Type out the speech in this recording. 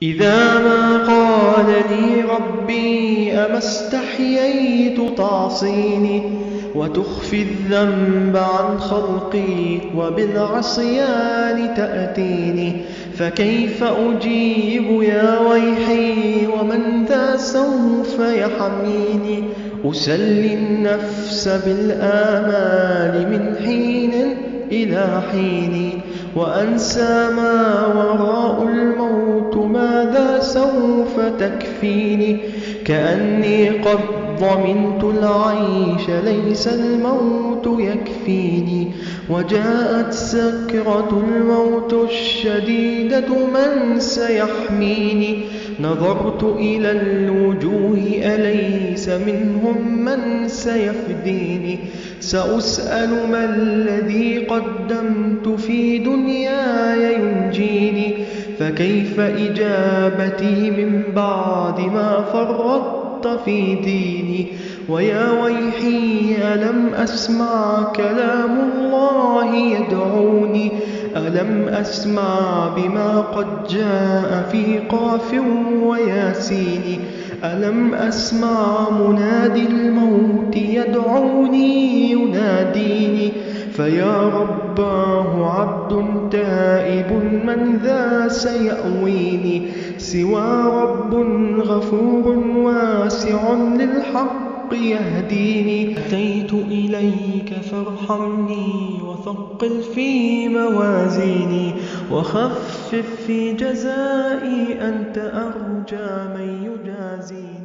إذا ما قال لي ربي أما استحييت تعصيني وتخفي الذنب عن خلقي وبالعصيان تأتيني، فكيف أجيب يا ويحي ومن ذا سوف يحميني؟ أسلي النفس بالآمال من حين إلى حين، وأنسى ما وراء الموت ماذا سوف تكفيني؟ كأني قد ضمنت العيش ليس الموت يكفيني، وجاءت سكرة الموت الشديدة من سيحميني؟ نظرت إلى الوجوه أليس منهم من سيفديني؟ سأسأل ما الذي قدمت في دنياي ينجيني؟ فكيف إجابتي من بعد ما فرطت في ديني؟ ويا ويحي ألم أسمع كلام الله يدعوني؟ ألم أسمع بما قد جاء في قاف وياسين؟ ألم أسمع منادي الموت يدعوني يناديني؟ فيا رباه عبد تائب من ذا سيأويني؟ سوى رب غفور واسع للحق يهديني. أتيت إليك فارحمني وثقل في موازيني، وخفف في جزائي أنت أرجى من يجازيني.